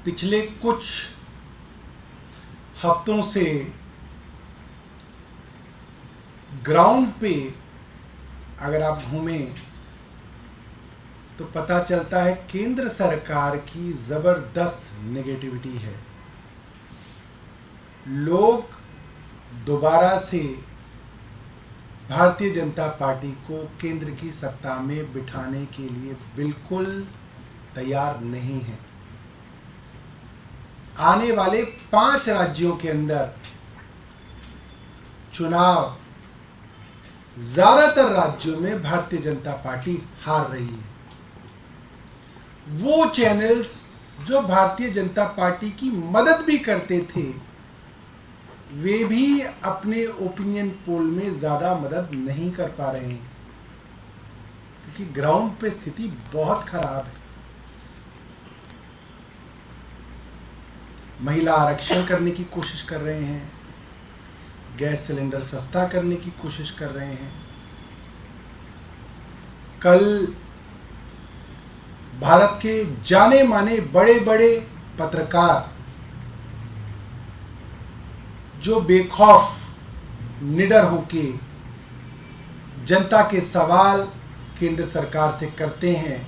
पिछले कुछ हफ्तों से ग्राउंड पे अगर आप घूमें तो पता चलता है केंद्र सरकार की ज़बरदस्त नेगेटिविटी है। लोग दोबारा से भारतीय जनता पार्टी को केंद्र की सत्ता में बिठाने के लिए बिल्कुल तैयार नहीं है। आने वाले 5 राज्यों के अंदर चुनाव ज्यादातर राज्यों में भारतीय जनता पार्टी हार रही है। वो चैनल्स जो भारतीय जनता पार्टी की मदद भी करते थे, वे भी अपने ओपिनियन पोल में ज्यादा मदद नहीं कर पा रहे हैं, क्योंकि ग्राउंड पे स्थिति बहुत खराब है। महिला आरक्षण करने की कोशिश कर रहे हैं, गैस सिलेंडर सस्ता करने की कोशिश कर रहे हैं। कल भारत के जाने माने बड़े बड़े पत्रकार जो बेखौफ निडर होके जनता के सवाल केंद्र सरकार से करते हैं,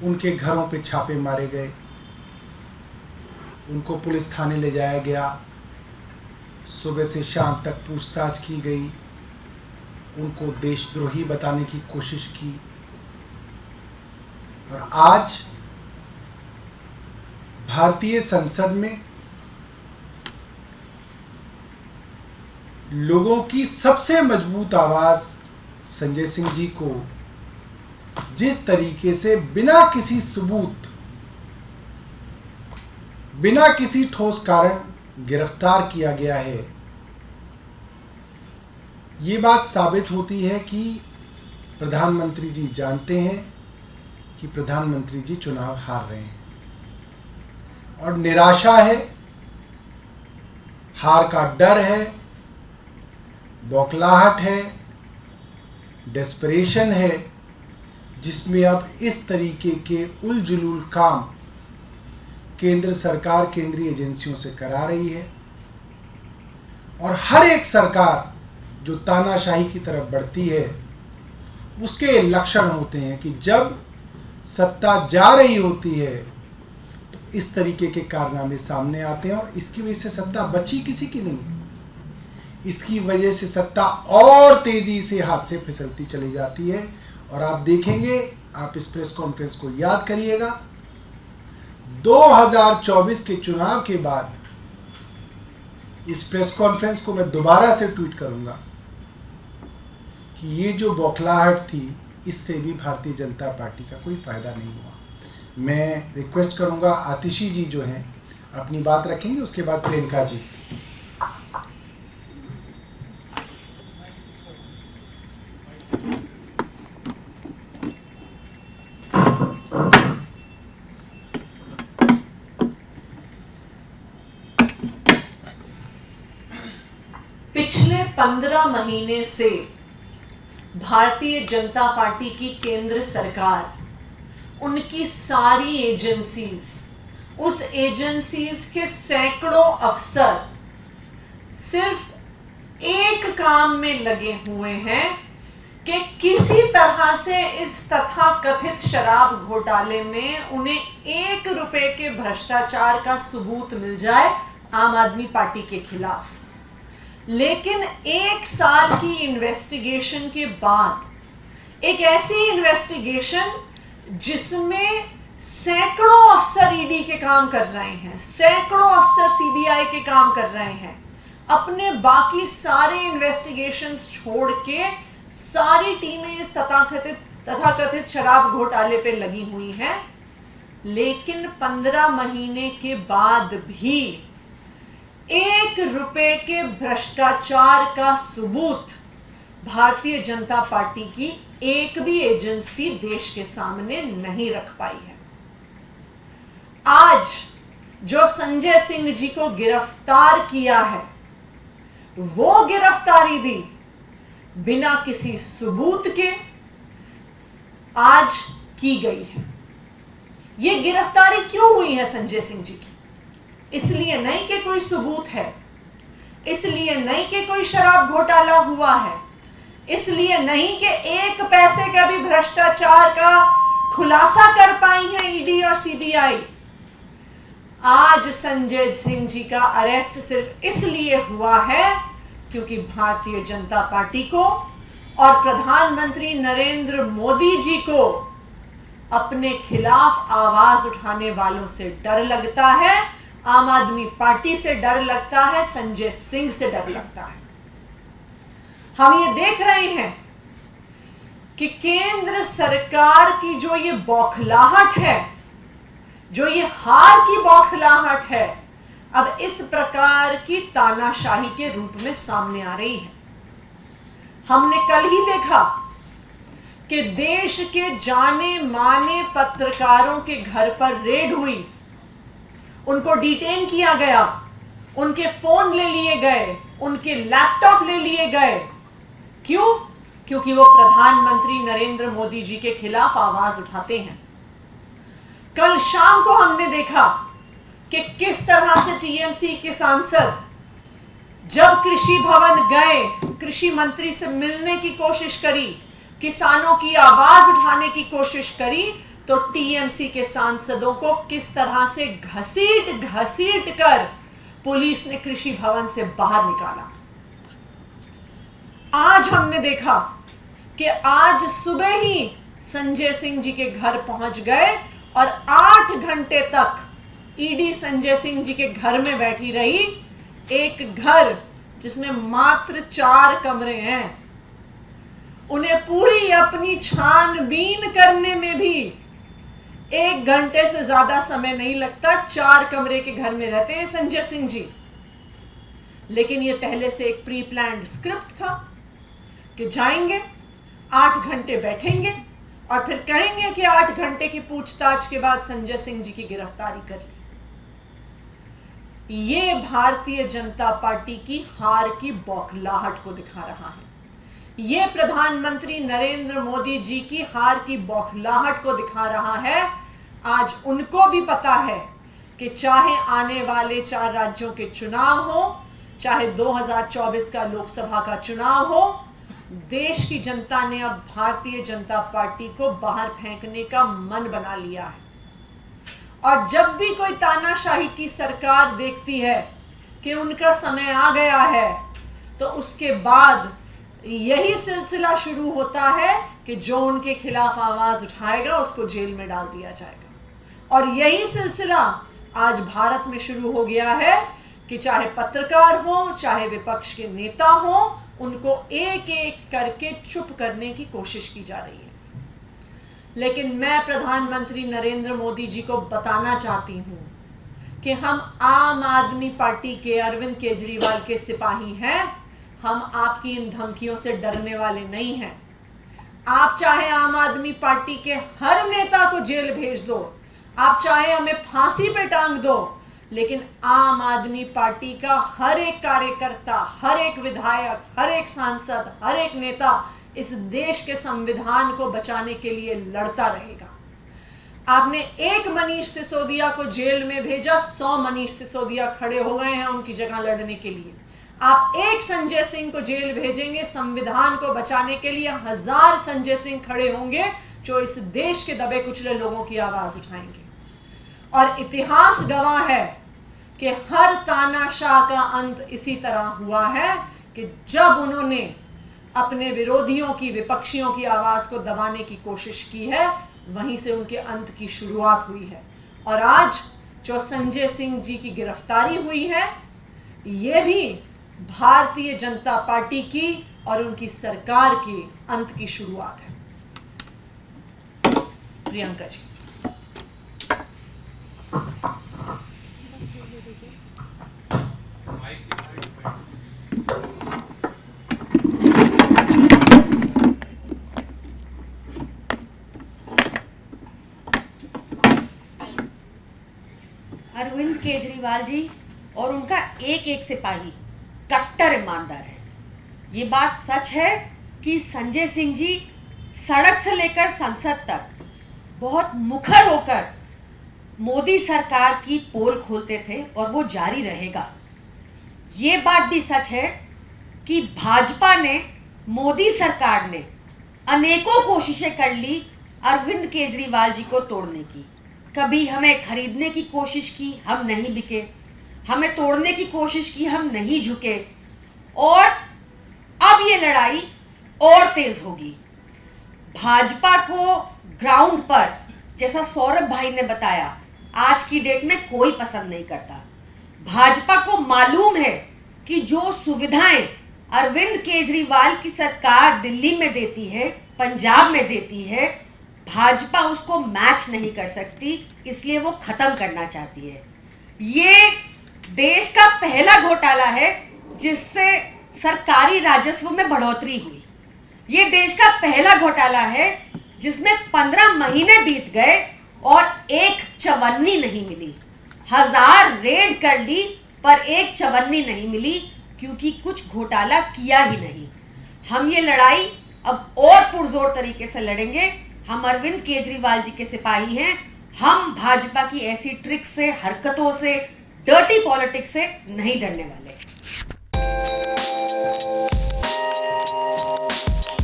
उनके घरों पे छापे मारे गए, उनको पुलिस थाने ले जाया गया, सुबह से शाम तक पूछताछ की गई, उनको देशद्रोही बताने की कोशिश की। और आज भारतीय संसद में लोगों की सबसे मजबूत आवाज संजय सिंह जी को जिस तरीके से बिना किसी सबूत, बिना किसी ठोस कारण गिरफ्तार किया गया है, ये बात साबित होती है कि प्रधानमंत्री जी जानते हैं कि प्रधानमंत्री जी चुनाव हार रहे हैं और निराशा है, हार का डर है, बौखलाहट है, डेस्परेशन है, जिसमें अब इस तरीके के उलझुल काम केंद्र सरकार केंद्रीय एजेंसियों से करा रही है। और हर एक सरकार जो तानाशाही की तरफ बढ़ती है, उसके लक्षण होते हैं कि जब सत्ता जा रही होती है तो इस तरीके के कारनामे सामने आते हैं। और इसकी वजह से सत्ता बची किसी की नहीं है, इसकी वजह से सत्ता और तेजी से हाथ से फिसलती चली जाती है। और आप देखेंगे, आप इस प्रेस कॉन्फ्रेंस को याद करिएगा, 2024 के चुनाव के बाद इस प्रेस कॉन्फ्रेंस को मैं दोबारा से ट्वीट करूंगा कि ये जो बौखलाहट थी, इससे भी भारतीय जनता पार्टी का कोई फायदा नहीं हुआ। मैं रिक्वेस्ट करूंगा, आतिशी जी जो हैं अपनी बात रखेंगे, उसके बाद प्रियंका जी। पिछले 15 महीने से भारतीय जनता पार्टी की केंद्र सरकार, उनकी सारी एजेंसीज, उस एजेंसीज के सैकड़ों अफसर सिर्फ एक काम में लगे हुए हैं कि किसी तरह से इस तथाकथित शराब घोटाले में उन्हें 1 रुपए के भ्रष्टाचार का सबूत मिल जाए आम आदमी पार्टी के खिलाफ। लेकिन 1 साल की इन्वेस्टिगेशन के बाद, एक ऐसी इन्वेस्टिगेशन जिसमें सैकड़ों अफसर ईडी के काम कर रहे हैं, सैकड़ों अफसर सीबीआई के काम कर रहे हैं, अपने बाकी सारे इन्वेस्टिगेशंस छोड़ के सारी टीमें इस तथाकथित शराब घोटाले पे लगी हुई हैं। लेकिन 15 महीने के बाद भी 1 रुपए के भ्रष्टाचार का सबूत भारतीय जनता पार्टी की एक भी एजेंसी देश के सामने नहीं रख पाई है। आज जो संजय सिंह जी को गिरफ्तार किया है, वो गिरफ्तारी भी बिना किसी सबूत के आज की गई है। ये गिरफ्तारी क्यों हुई है संजय सिंह जी की? इसलिए नहीं कि कोई सबूत है, इसलिए नहीं कि कोई शराब घोटाला हुआ है, इसलिए नहीं कि एक पैसे का भी भ्रष्टाचार का खुलासा कर पाई है ईडी और सीबीआई। आज संजय सिंह जी का अरेस्ट सिर्फ इसलिए हुआ है क्योंकि भारतीय जनता पार्टी को और प्रधानमंत्री नरेंद्र मोदी जी को अपने खिलाफ आवाज उठाने वालों से डर लगता है, आम आदमी पार्टी से डर लगता है, संजय सिंह से डर लगता है। हम ये देख रहे हैं कि केंद्र सरकार की जो ये बौखलाहट है, जो ये हार की बौखलाहट है, अब इस प्रकार की तानाशाही के रूप में सामने आ रही है। हमने कल ही देखा कि देश के जाने माने पत्रकारों के घर पर रेड हुई, उनको डिटेन किया गया, उनके फोन ले लिए गए, उनके लैपटॉप ले लिए गए। क्यों? क्योंकि वो प्रधानमंत्री नरेंद्र मोदी जी के खिलाफ आवाज उठाते हैं। कल शाम को हमने देखा कि किस तरह से टीएमसी के सांसद जब कृषि भवन गए, कृषि मंत्री से मिलने की कोशिश करी, किसानों की आवाज उठाने की कोशिश करी, तो टीएमसी के सांसदों को किस तरह से घसीट घसीट कर पुलिस ने कृषि भवन से बाहर निकाला। आज हमने देखा कि आज सुबह ही संजय सिंह जी के घर पहुंच गए और 8 घंटे तक ईडी संजय सिंह जी के घर में बैठी रही। एक घर जिसमें मात्र 4 कमरे हैं, उन्हें पूरी अपनी छानबीन करने में भी 1 घंटे से ज्यादा समय नहीं लगता। 4 कमरे के घर में रहते हैं संजय सिंह जी। लेकिन यह पहले से एक प्री प्लान्ड स्क्रिप्ट था कि जाएंगे, 8 घंटे बैठेंगे और फिर कहेंगे कि 8 घंटे की पूछताछ के बाद संजय सिंह जी की गिरफ्तारी कर ली। ये भारतीय जनता पार्टी की हार की बौखलाहट को दिखा रहा है। ये प्रधानमंत्री नरेंद्र मोदी जी की हार की बौखलाहट को दिखा रहा है। आज उनको भी पता है कि चाहे आने वाले 4 राज्यों के चुनाव हो, चाहे 2024 का लोकसभा का चुनाव हो, देश की जनता ने अब भारतीय जनता पार्टी को बाहर फेंकने का मन बना लिया है। और जब भी कोई तानाशाही की सरकार देखती है कि उनका समय आ गया है, तो उसके बाद यही सिलसिला शुरू होता है कि जो उनके खिलाफ आवाज उठाएगा उसको जेल में डाल दिया जाएगा। और यही सिलसिला आज भारत में शुरू हो गया है कि चाहे पत्रकार हो, चाहे विपक्ष के नेता हो, उनको एक एक करके चुप करने की कोशिश की जा रही है। लेकिन मैं प्रधानमंत्री नरेंद्र मोदी जी को बताना चाहती हूं कि हम आम आदमी पार्टी के अरविंद केजरीवाल के सिपाही हैं। हम आपकी इन धमकियों से डरने वाले नहीं हैं। आप चाहे आम आदमी पार्टी के हर नेता को जेल भेज दो, आप चाहे हमें फांसी पे टांग दो, लेकिन आम आदमी पार्टी का हर एक कार्यकर्ता, हर एक विधायक, हर एक सांसद, हर एक नेता इस देश के संविधान को बचाने के लिए लड़ता रहेगा। आपने एक मनीष सिसोदिया को जेल में भेजा, 100 मनीष सिसोदिया खड़े हो गए हैं उनकी जगह लड़ने के लिए। आप एक संजय सिंह को जेल भेजेंगे, संविधान को बचाने के लिए 1000 संजय सिंह खड़े होंगे जो इस देश के दबे कुचले लोगों की आवाज उठाएंगे। और इतिहास गवाह है कि हर तानाशाह का अंत इसी तरह हुआ है कि जब उन्होंने अपने विरोधियों की, विपक्षियों की आवाज को दबाने की कोशिश की है, वहीं से उनके अंत की शुरुआत हुई है। और आज जो संजय सिंह जी की गिरफ्तारी हुई है, यह भी भारतीय जनता पार्टी की और उनकी सरकार की अंत की शुरुआत है। प्रियंका जी। अरविंद केजरीवाल जी और उनका एक एक सिपाही कट्टर ईमानदार है। ये बात सच है कि संजय सिंह जी सड़क से लेकर संसद तक बहुत मुखर होकर मोदी सरकार की पोल खोलते थे और वो जारी रहेगा। ये बात भी सच है कि भाजपा ने, मोदी सरकार ने अनेकों कोशिशें कर ली अरविंद केजरीवाल जी को तोड़ने की। कभी हमें खरीदने की कोशिश की, हम नहीं बिके, हमें तोड़ने की कोशिश की, हम नहीं झुके, और अब ये लड़ाई और तेज होगी। भाजपा को ग्राउंड पर, जैसा सौरभ भाई ने बताया, आज की डेट में कोई पसंद नहीं करता। भाजपा को मालूम है कि जो सुविधाएं अरविंद केजरीवाल की सरकार दिल्ली में देती है, पंजाब में देती है, भाजपा उसको मैच नहीं कर सकती, इसलिए वो खत्म करना चाहती है। ये देश का पहला घोटाला है जिससे सरकारी राजस्व में बढ़ोतरी हुई। ये देश का पहला घोटाला है जिसमें 15 महीने बीत गए और एक चवन्नी नहीं मिली। 1000 रेड कर ली पर एक चवन्नी नहीं मिली, क्योंकि कुछ घोटाला किया ही नहीं। हम ये लड़ाई अब और पुरजोर तरीके से लड़ेंगे। हम अरविंद केजरीवाल जी के सिपाही हैं। हम भाजपा की ऐसी ट्रिक से, हरकतों से, डर्टी पॉलिटिक्स से नहीं डरने वाले।